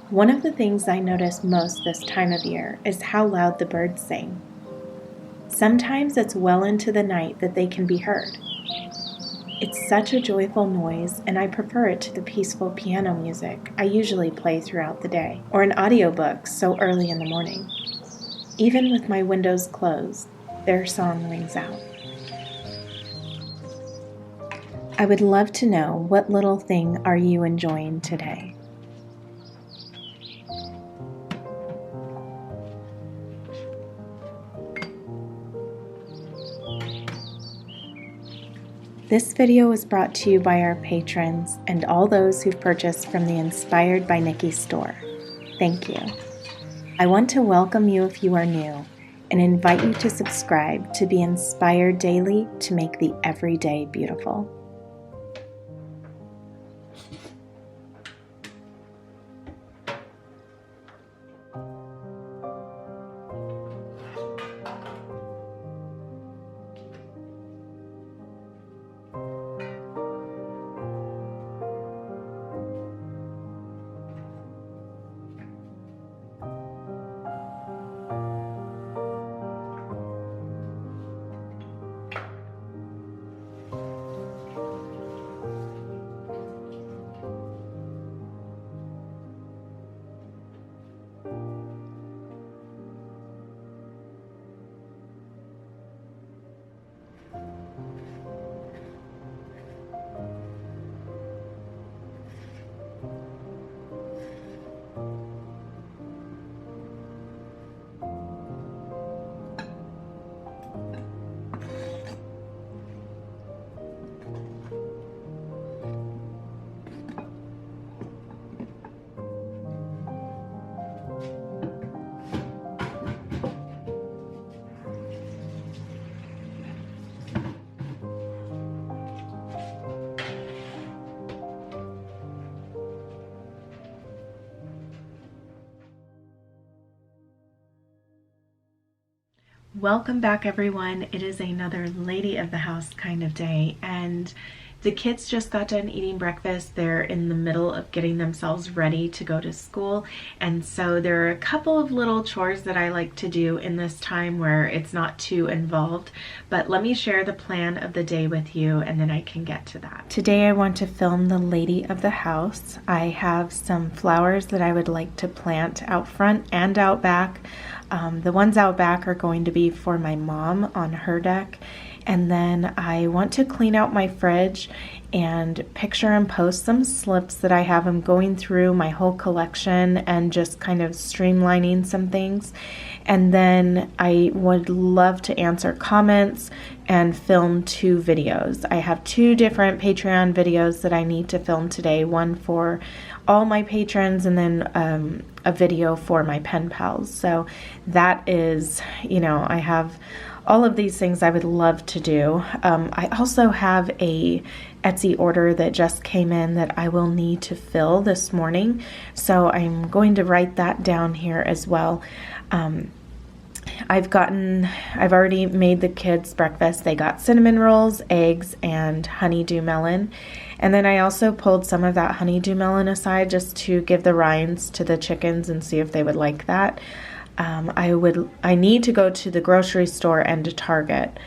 One of the things I notice most this time of year is how loud the birds sing. Sometimes it's well into the night that they can be heard. It's such a joyful noise, and I prefer it to the peaceful piano music I usually play throughout the day, or an audiobook so early in the morning. Even with my windows closed, their song rings out. I would love to know, what little thing are you enjoying today? This video is brought to you by our patrons and all those who've purchased from the Inspired by Nikki store. Thank you. I want to welcome you if you are new and invite you to subscribe to be inspired daily to make the everyday beautiful. Welcome back, everyone. It is another lady of the house kind of day, and the kids just got done eating breakfast. They're in the middle of getting themselves ready to go to school, and so there are a couple of little chores that I like to do in this time where it's not too involved. But let me share the plan of the day with you, and then I can get to that. Today I want to film the lady of the house. I have some flowers that I would like to plant out front and out back. The ones out back are going to be for my mom on her deck. And then I want to clean out my fridge and picture and post some slips that I have. I'm going through my whole collection and just kind of streamlining some things. And then I would love to answer comments and film 2 videos. I have 2 different Patreon videos that I need to film today. One for all my patrons, and then a video for my pen pals. So that is, I have all of these things I would love to do. I also have a Etsy order that just came in that I will need to fill this morning. So I'm going to write that down here as well. I've already made the kids breakfast. They got cinnamon rolls, eggs, and honeydew melon. And then I also pulled some of that honeydew melon aside just to give the rinds to the chickens and see if they would like that. I need to go to the grocery store and to Target.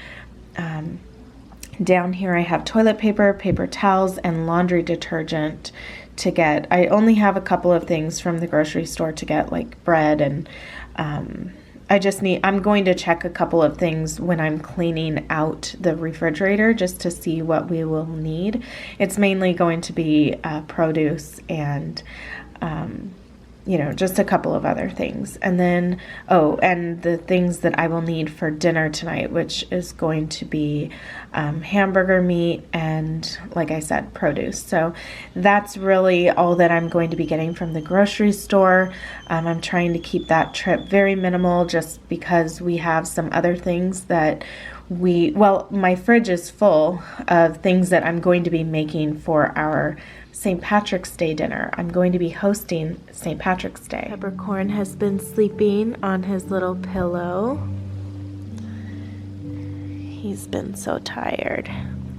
Down here I have toilet paper, paper towels, and laundry detergent to get. I only have a couple of things from the grocery store to get, like bread, and I'm going to check a couple of things when I'm cleaning out the refrigerator just to see what we will need. It's mainly going to be produce and just a couple of other things. And then, and the things that I will need for dinner tonight, which is going to be hamburger meat and, like I said, produce. So that's really all that I'm going to be getting from the grocery store. I'm trying to keep that trip very minimal just because we have some other things that my fridge is full of things that I'm going to be making for our St. Patrick's Day dinner. I'm going to be hosting St. Patrick's Day. Peppercorn has been sleeping on his little pillow. He's been so tired.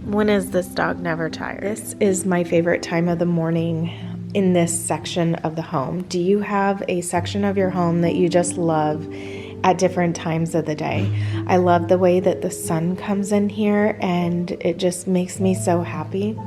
When is this dog never tired? This is my favorite time of the morning. in this section of the home? Do you have a section of your home that you just love at different times of the day? I love the way that the sun comes in here, and it just makes me so happy.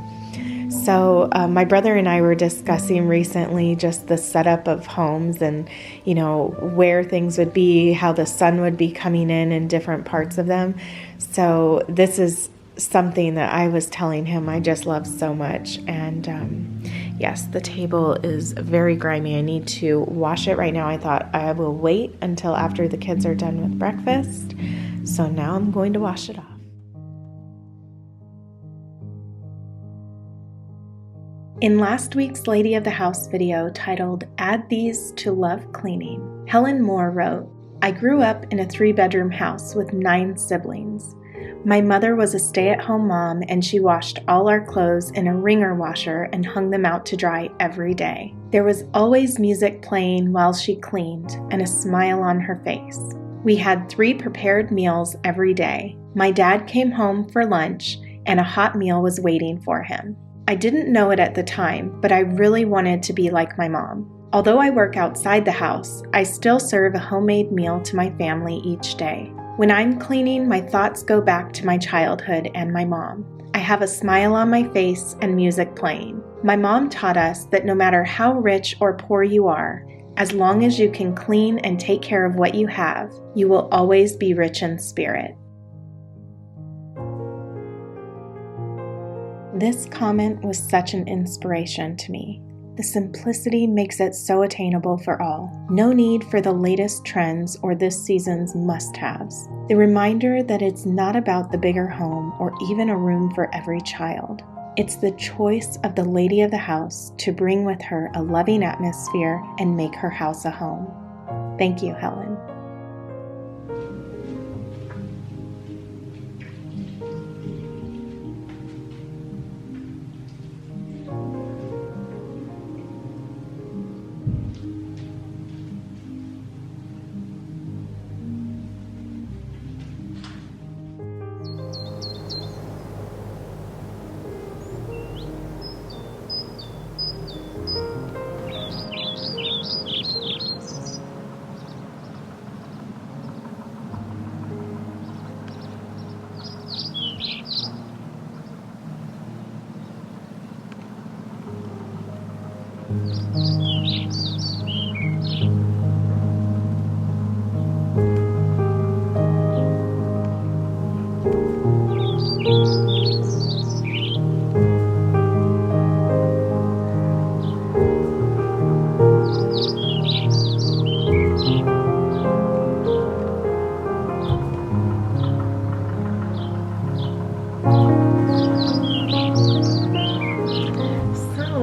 So my brother and I were discussing recently just the setup of homes and, you know, where things would be, how the sun would be coming in different parts of them. So this is something that I was telling him I just love so much. And yes, the table is very grimy. I need to wash it right now. I thought I will wait until after the kids are done with breakfast. So now I'm going to wash it off. In last week's Lady of the House video titled Add These to Love Cleaning, Helen Moore wrote, I grew up in a 3-bedroom house with 9 siblings. My mother was a stay-at-home mom, and she washed all our clothes in a wringer washer and hung them out to dry every day. There was always music playing while she cleaned and a smile on her face. We had 3 prepared meals every day. My dad came home for lunch, and a hot meal was waiting for him. I didn't know it at the time, but I really wanted to be like my mom. Although I work outside the house, I still serve a homemade meal to my family each day. When I'm cleaning, my thoughts go back to my childhood and my mom. I have a smile on my face and music playing. My mom taught us that no matter how rich or poor you are, as long as you can clean and take care of what you have, you will always be rich in spirit. This comment was such an inspiration to me. The simplicity makes it so attainable for all. No need for the latest trends or this season's must-haves. The reminder that it's not about the bigger home or even a room for every child. It's the choice of the lady of the house to bring with her a loving atmosphere and make her house a home. Thank you, Helen.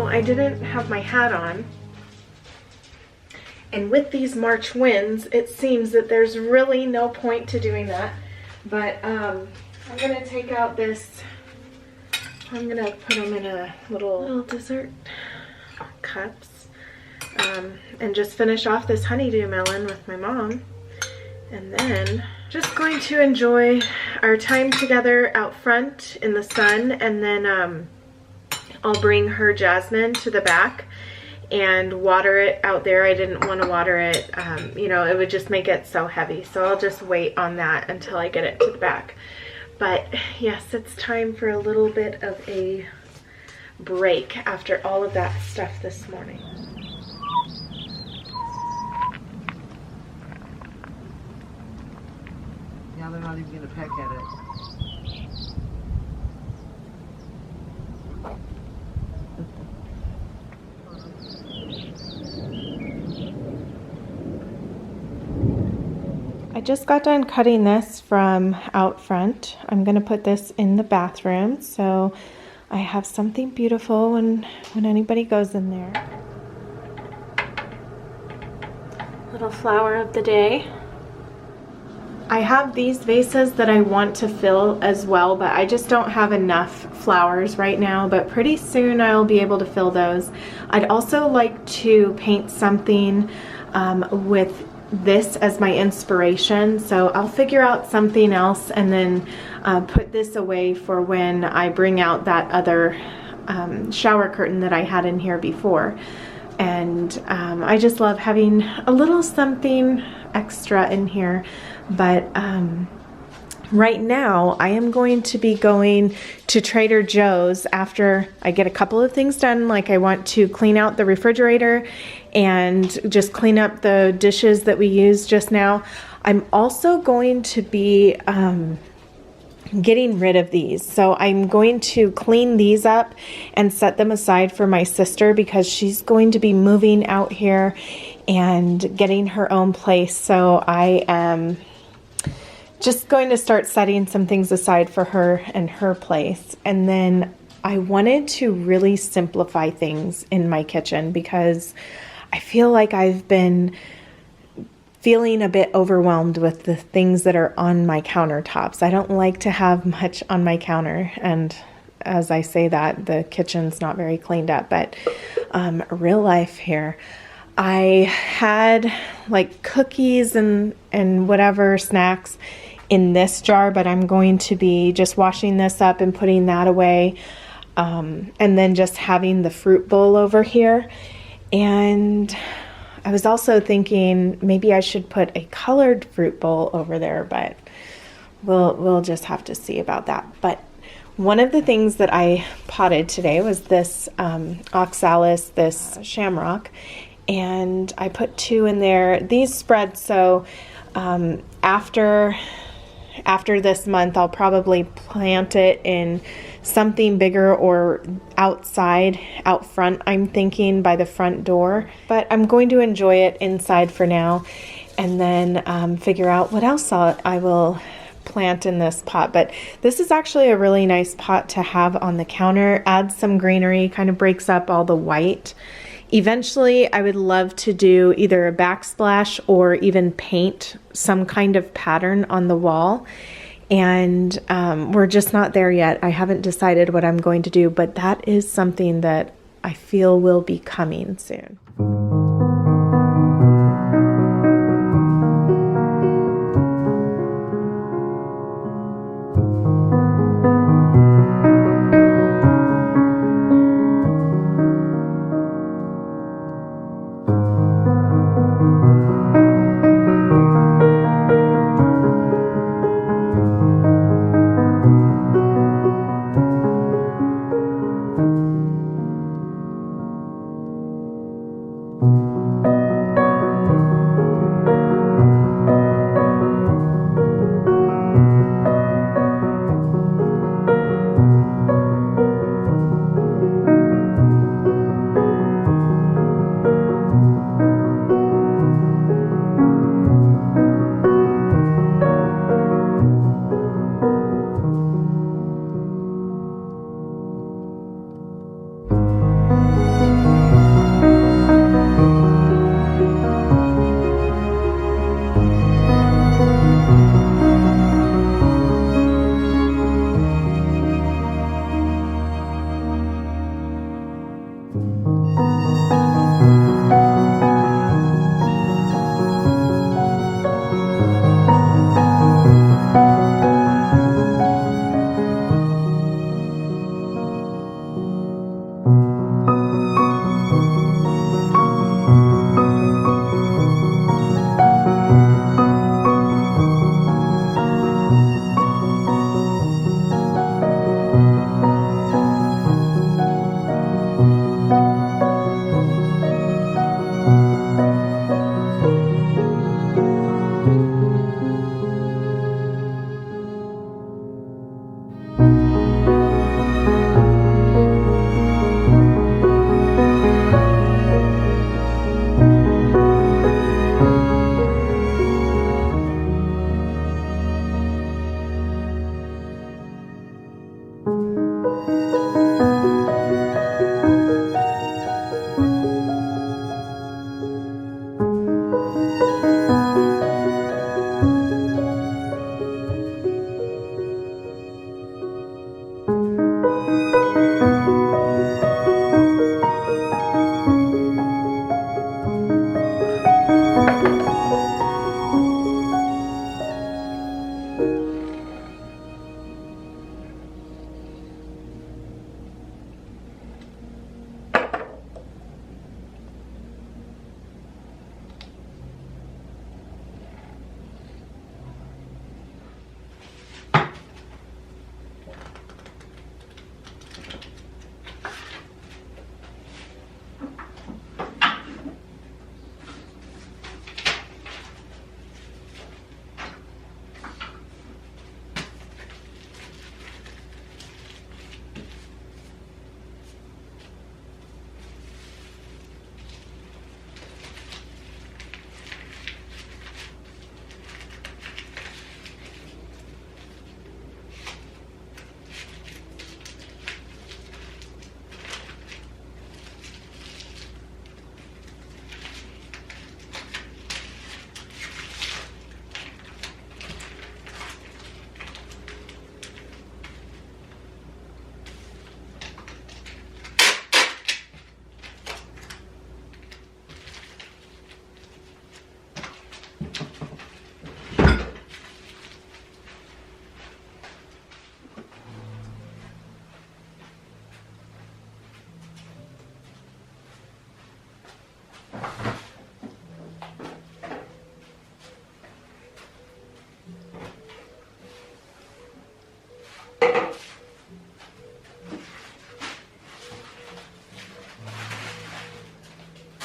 I didn't have my hat on, and with these March winds it seems that there's really no point to doing that, but I'm gonna take out this, I'm gonna put them in a little dessert cups and just finish off this honeydew melon with my mom, and then just going to enjoy our time together out front in the sun, and then I'll bring her jasmine to the back and water it out there. I didn't want to water it, you know, it would just make it so heavy. So I'll just wait on that until I get it to the back. But yes, it's time for a little bit of a break after all of that stuff this morning. Now they're not even going to peck at it. I just got done cutting this from out front. I'm going to put this in the bathroom so I have something beautiful when anybody goes in there. Little flower of the day. I have these vases that I want to fill as well, but I just don't have enough flowers right now, but pretty soon I'll be able to fill those. I'd also like to paint something with this as my inspiration, so I'll figure out something else and then put this away for when I bring out that other shower curtain that I had in here before. And I just love having a little something extra in here. But right now I am going to be going to Trader Joe's after I get a couple of things done. Like I want to clean out the refrigerator and just clean up the dishes that we used just now. I'm also going to be getting rid of these. So I'm going to clean these up and set them aside for my sister because she's going to be moving out here and getting her own place. So I am just going to start setting some things aside for her and her place. And then I wanted to really simplify things in my kitchen because I feel like I've been feeling a bit overwhelmed with the things that are on my countertops. I don't like to have much on my counter, and as I say that, the kitchen's not very cleaned up, but real life here. I had like cookies and whatever snacks in this jar, but I'm going to be just washing this up and putting that away, and then just having the fruit bowl over here. And I was also thinking maybe I should put a colored fruit bowl over there, but we'll just have to see about that. But one of the things that I potted today was this oxalis, this shamrock, and I put 2 in there. These spread, so after this month I'll probably plant it in something bigger or outside, out front, I'm thinking by the front door. But I'm going to enjoy it inside for now and then figure out what else I will plant in this pot. But this is actually a really nice pot to have on the counter. Adds some greenery, kind of breaks up all the white. Eventually, I would love to do either a backsplash or even paint some kind of pattern on the wall. And we're just not there yet. I haven't decided what I'm going to do, but that is something that I feel will be coming soon.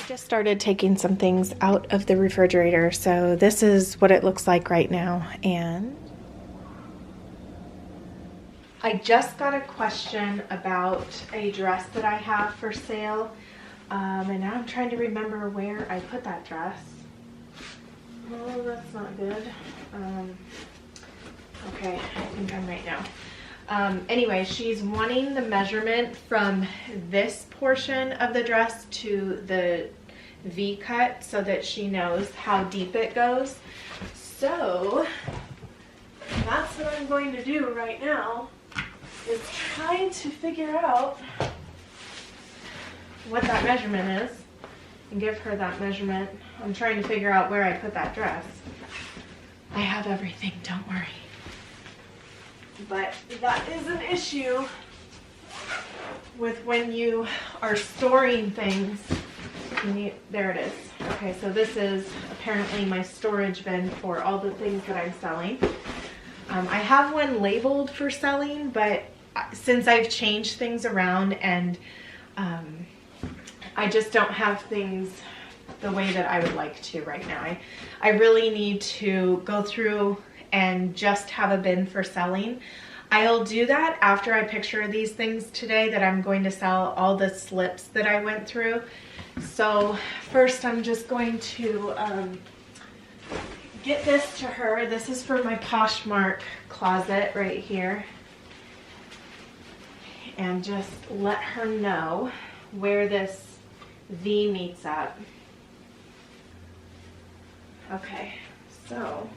Just started taking some things out of the refrigerator, so this is what it looks like right now. And I just got a question about a dress that I have for sale, and now I'm trying to remember where I put that dress. Oh, that's not good. Okay, I think I'm right now. Anyway, she's wanting the measurement from this portion of the dress to the V cut so that she knows how deep it goes. So that's what I'm going to do right now, is try to figure out what that measurement is and give her that measurement. I'm trying to figure out where I put that dress. I have everything, don't worry. But that is an issue with when you are storing things. There it is. Okay, so this is apparently my storage bin for all the things that I'm selling. I have one labeled for selling, but since I've changed things around and I just don't have things the way that I would like to right now. I really need to go through and just have a bin for selling. I'll do that after I picture these things today that I'm going to sell, all the slips that I went through. So first I'm just going to get this to her. This is for my Poshmark closet right here. And just let her know where this V meets up. Okay, so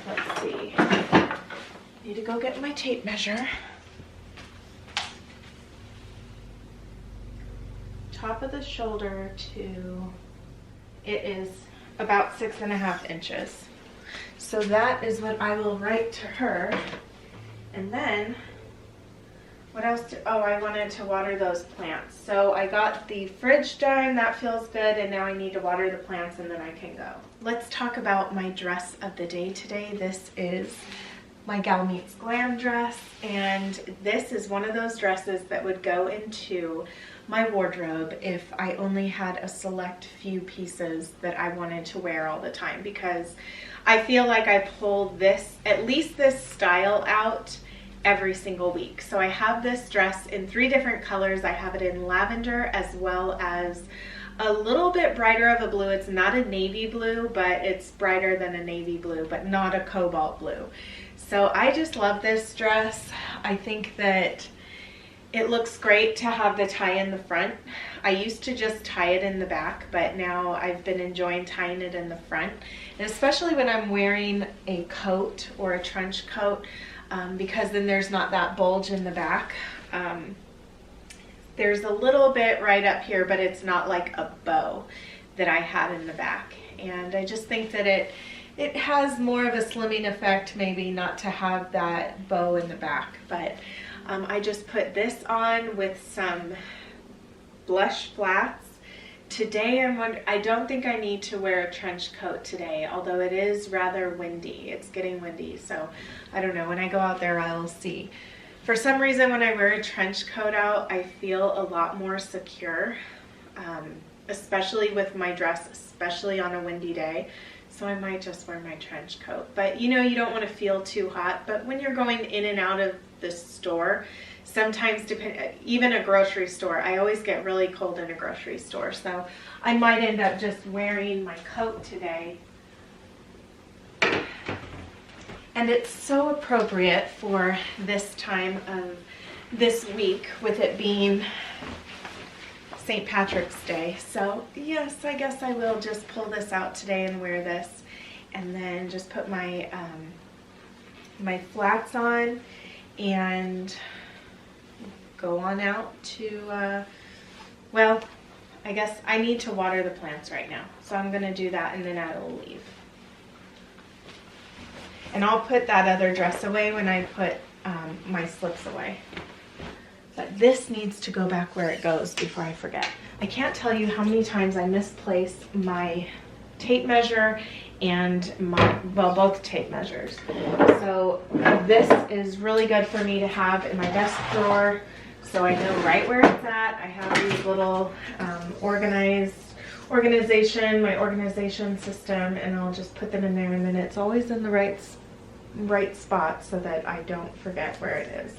let's see. Need to go get my tape measure. Top of the shoulder to, it is about 6.5 inches. So that is what I will write to her. And then, what else? I wanted to water those plants. So I got the fridge done, that feels good, and now I need to water the plants and then I can go. Let's talk about my dress of the day today. This is my gal Meets Glam dress, and this is one of those dresses that would go into my wardrobe if I only had a select few pieces that I wanted to wear all the time, because I feel like I pull this, at least this style, out every single week. So I have this dress in 3 different colors. I have it in lavender as well as a little bit brighter of a blue. It's not a navy blue, but it's brighter than a navy blue, but not a cobalt blue. So I just love this dress. I think that it looks great to have the tie in the front. I used to just tie it in the back, but now I've been enjoying tying it in the front. And especially when I'm wearing a coat or a trench coat, because then there's not that bulge in the back. There's a little bit right up here, but it's not like a bow that I had in the back. And I just think that it has more of a slimming effect, maybe not to have that bow in the back. But I just put this on with some blush flats. Today I don't think I need to wear a trench coat today, although it is rather windy. It's getting windy, so I don't know. When I go out there, I'll see. For some reason, when I wear a trench coat out, I feel a lot more secure, especially with my dress, especially on a windy day. So I might just wear my trench coat. But you know, you don't want to feel too hot. But when you're going in and out of the store, sometimes, even a grocery store, I always get really cold in a grocery store. So I might end up just wearing my coat today. And it's so appropriate for this time of this week, with it being St. Patrick's Day. So yes, I guess I will just pull this out today and wear this, and then just put my my flats on and go on out to, well, I guess I need to water the plants right now. So I'm gonna do that and then I will leave. And I'll put that other dress away when I put my slips away. But this needs to go back where it goes before I forget. I can't tell you how many times I misplace my tape measure and both tape measures. So this is really good for me to have in my desk drawer, so I know right where it's at. I have these little organized organization, my organization system, and I'll just put them in there, and then it's always in the right spot so that I don't forget where it is.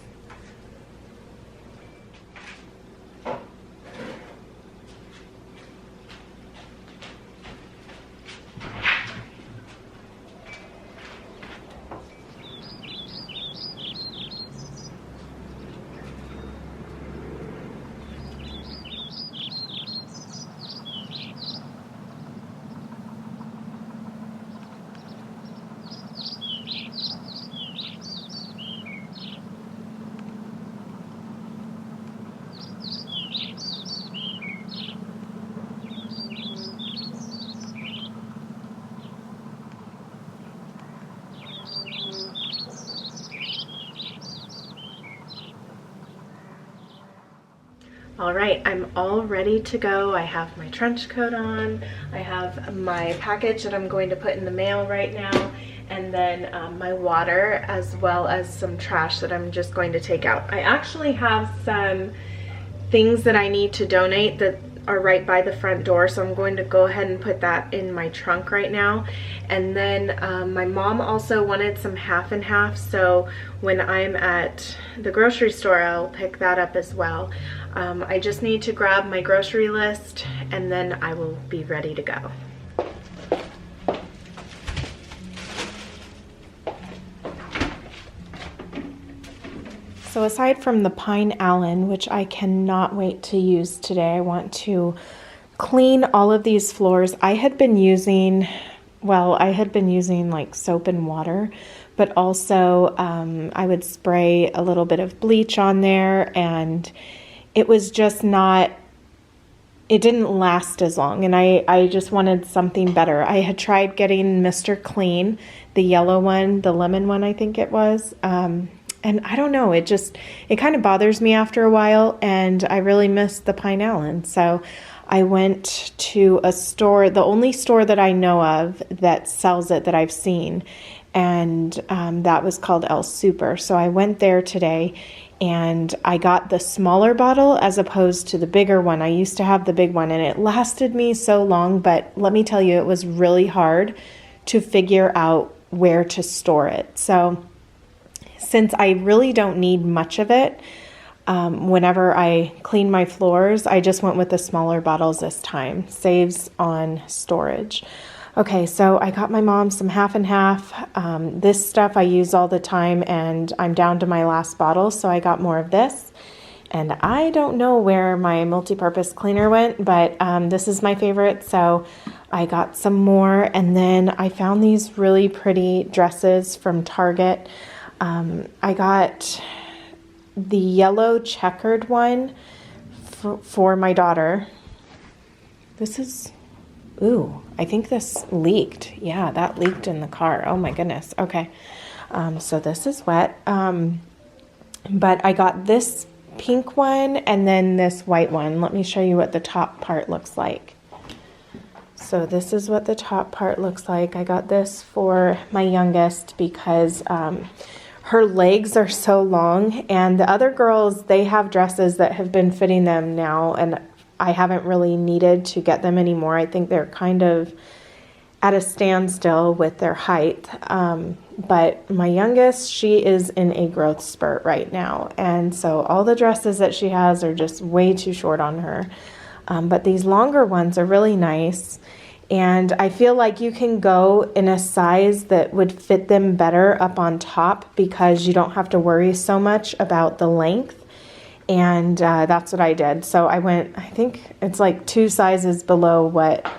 All right, I'm all ready to go. I have my trench coat on. I have my package that I'm going to put in the mail right now, and then my water, as well as some trash that I'm just going to take out. I actually have some things that I need to donate that are right by the front door, so I'm going to go ahead and put that in my trunk right now. And then my mom also wanted some half and half, so when I'm at the grocery store I'll pick that up as well. I just need to grab my grocery list and then I will be ready to go. So aside from the pine Allen, which I cannot wait to use today, I want to clean all of these floors. I had been using like soap and water, but also I would spray a little bit of bleach on there, and it was just not, it didn't last as long, and I just wanted something better. I had tried getting Mr. Clean, the yellow one, the lemon one I think it was, and I don't know, it kind of bothers me after a while, and I really missed the pine Allen. So I went to a store, the only store that I know of that sells it that I've seen, and that was called El Super. So I went there today and I got the smaller bottle as opposed to the bigger one. I used to have the big one and it lasted me so long, but let me tell you, it was really hard to figure out where to store it. So since I really don't need much of it, whenever I clean my floors, I just went with the smaller bottles this time. Saves on storage. Okay, so I got my mom some half and half. This stuff I use all the time, and I'm down to my last bottle, so I got more of this. And I don't know where my multi-purpose cleaner went, but this is my favorite, so I got some more. And then I found these really pretty dresses from Target. I got the yellow checkered one for my daughter. This is, ooh, I think this leaked. Yeah, that leaked in the car. Oh my goodness. Okay. So this is wet. But I got this pink one and then this white one. Let me show you what the top part looks like. So this is what the top part looks like. I got this for my youngest because her legs are so long, and the other girls, they have dresses that have been fitting them now, and I haven't really needed to get them anymore. I think they're kind of at a standstill with their height. But my youngest, she is in a growth spurt right now, and so all the dresses that she has are just way too short on her. But these longer ones are really nice. And I feel like you can go in a size that would fit them better up on top because you don't have to worry so much about the length. And that's what I did. So I went, I think it's like 2 sizes below what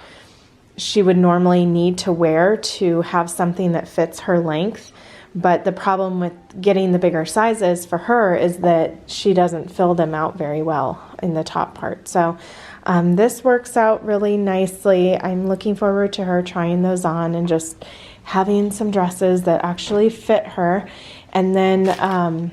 she would normally need to wear to have something that fits her length. But the problem with getting the bigger sizes for her is that she doesn't fill them out very well in the top part. So this works out really nicely. I'm looking forward to her trying those on and just having some dresses that actually fit her. And then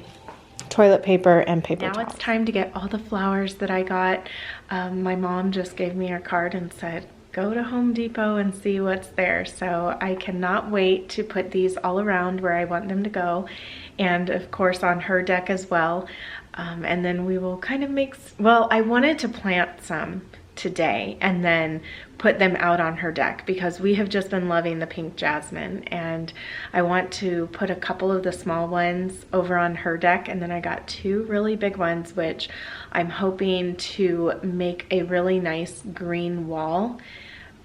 toilet paper and paper towels. Now it's time to get all the flowers that I got. My mom just gave me her card and said, go to Home Depot and see what's there. So I cannot wait to put these all around where I want them to go. And of course on her deck as well. And then we will kind of make, well, I wanted to plant some today and then put them out on her deck because we have just been loving the pink jasmine, and I want to put a couple of the small ones over on her deck, and then I got 2 really big ones which I'm hoping to make a really nice green wall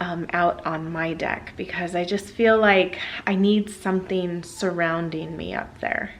out on my deck, because I just feel like I need something surrounding me up there.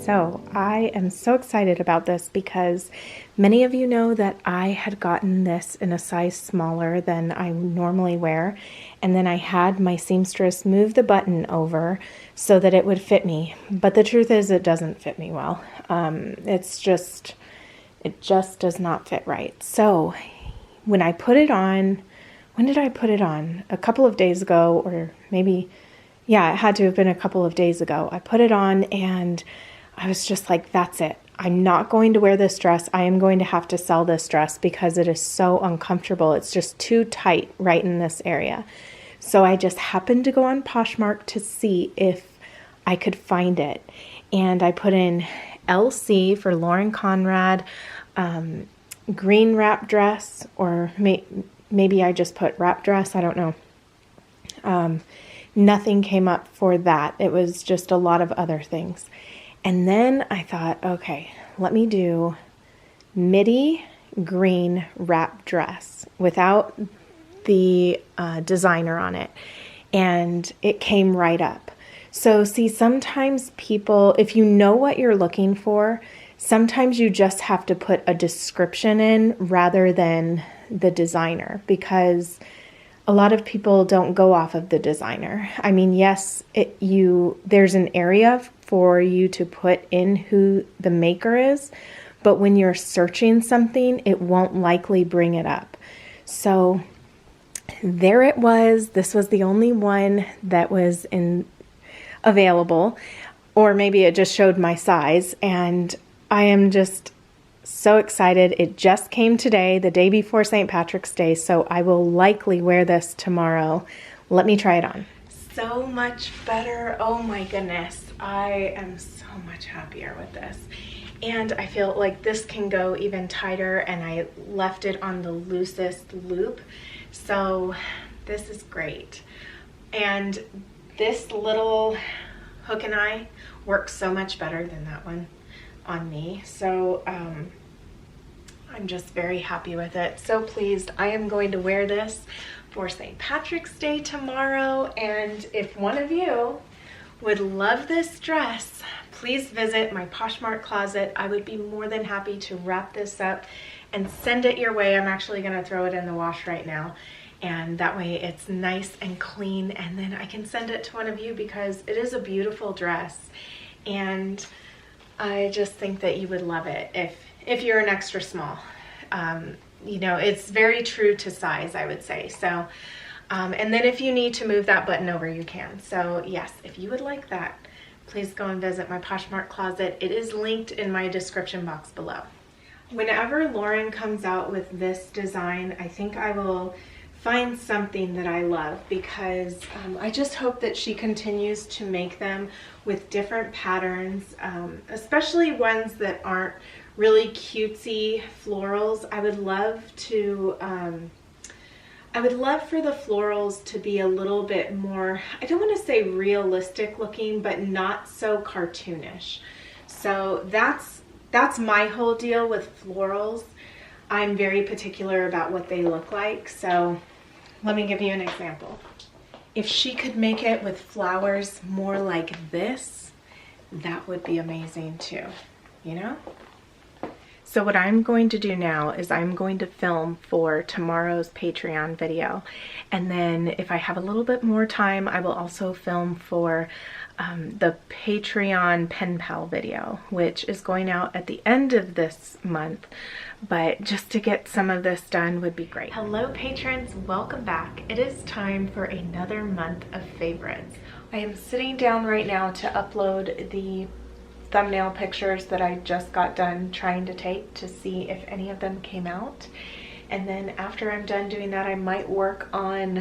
So I am so excited about this because many of you know that I had gotten this in a size smaller than I normally wear, and then I had my seamstress move the button over so that it would fit me, but the truth is it doesn't fit me well. It just does not fit right. So when I put it on, when did I put it on? A couple of days ago, or maybe, yeah, it had to have been a couple of days ago. I put it on and I was just like, that's it. I'm not going to wear this dress. I am going to have to sell this dress because it is so uncomfortable. It's just too tight right in this area. So I just happened to go on Poshmark to see if I could find it. And I put in LC for Lauren Conrad, green wrap dress, or maybe I just put wrap dress. I don't know. Nothing came up for that. It was just a lot of other things. And then I thought, okay, let me do midi green wrap dress without the designer on it. And it came right up. So see, sometimes people, if you know what you're looking for, sometimes you just have to put a description in rather than the designer, because a lot of people don't go off of the designer. I mean, yes, there's an area for you to put in who the maker is, but when you're searching something, it won't likely bring it up. So there it was. This was the only one that was available, or maybe it just showed my size, and I am just so excited. It just came today, the day before St. Patrick's Day, so I will likely wear this tomorrow. Let me try it on. So much better. Oh my goodness. I am so much happier with this. And I feel like this can go even tighter, and I left it on the loosest loop. So this is great. And this little hook and eye works so much better than that one on me. So I'm just very happy with it. So pleased. I am going to wear this for St. Patrick's Day tomorrow. And if one of you would love this dress, please visit my Poshmark closet. I would be more than happy to wrap this up and send it your way. I'm actually going to throw it in the wash right now, and that way it's nice and clean, and then I can send it to one of you because it is a beautiful dress, and I just think that you would love it if you're an extra small. you know, it's very true to size, I would say. So, and then if you need to move that button over, you can. So yes, if you would like that, please go and visit my Poshmark closet. It is linked in my description box below. Whenever Lauren comes out with this design, I think I will find something that I love, because I just hope that she continues to make them with different patterns, especially ones that aren't really cutesy florals. I would love for the florals to be a little bit more, I don't want to say realistic looking, but not so cartoonish. So that's my whole deal with florals. I'm very particular about what they look like. So let me give you an example. If she could make it with flowers more like this, that would be amazing too, you know? So what I'm going to do now is I'm going to film for tomorrow's Patreon video. And then if I have a little bit more time, I will also film for the Patreon pen pal video, which is going out at the end of this month. But just to get some of this done would be great. Hello patrons, welcome back. It is time for another month of favorites. I am sitting down right now to upload the thumbnail pictures that I just got done trying to take to see if any of them came out. And then after I'm done doing that, I might work on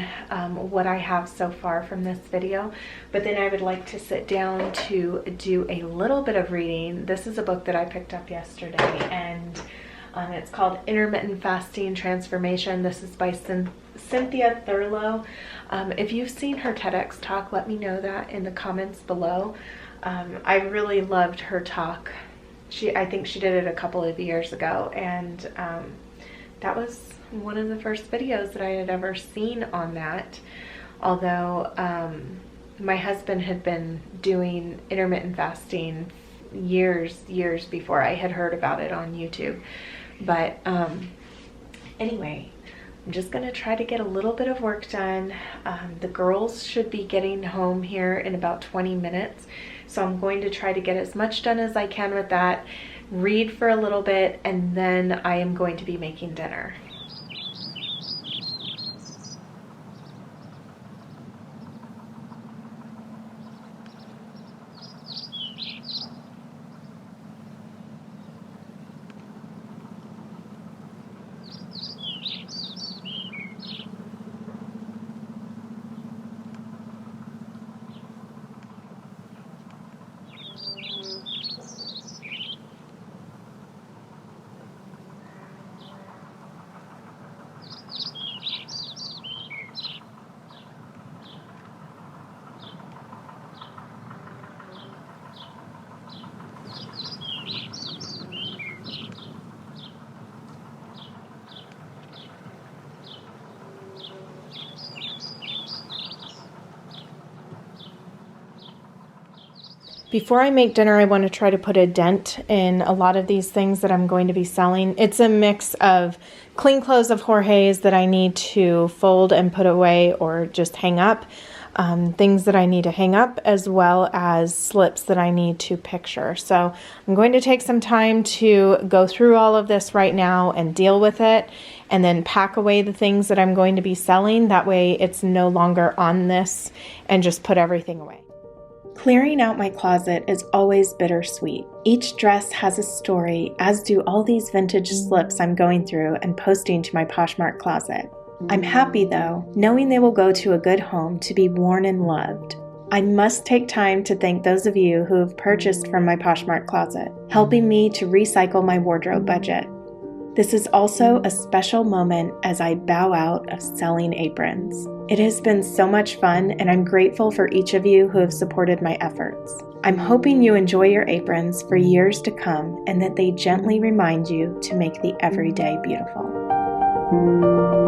what I have so far from this video. But then I would like to sit down to do a little bit of reading. This is a book that I picked up yesterday, and it's called Intermittent Fasting Transformation. This is by Cynthia Thurlow. If you've seen her TEDx talk, let me know that in the comments below. I really loved her talk. I think she did it a couple of years ago, and that was one of the first videos that I had ever seen on that. Although my husband had been doing intermittent fasting years before I had heard about it on YouTube. But anyway, I'm just gonna try to get a little bit of work done. The girls should be getting home here in about 20 minutes. So I'm going to try to get as much done as I can with that, read for a little bit, and then I am going to be making dinner. Before I make dinner, I want to try to put a dent in a lot of these things that I'm going to be selling. It's a mix of clean clothes of Jorge's that I need to fold and put away or just hang up, things that I need to hang up, as well as slips that I need to picture. So I'm going to take some time to go through all of this right now and deal with it, and then pack away the things that I'm going to be selling. That way it's no longer on this, and just put everything away. Clearing out my closet is always bittersweet. Each dress has a story, as do all these vintage slips I'm going through and posting to my Poshmark closet. I'm happy though, knowing they will go to a good home to be worn and loved. I must take time to thank those of you who have purchased from my Poshmark closet, helping me to recycle my wardrobe budget. This is also a special moment as I bow out of selling aprons. It has been so much fun, and I'm grateful for each of you who have supported my efforts. I'm hoping you enjoy your aprons for years to come, and that they gently remind you to make the everyday beautiful.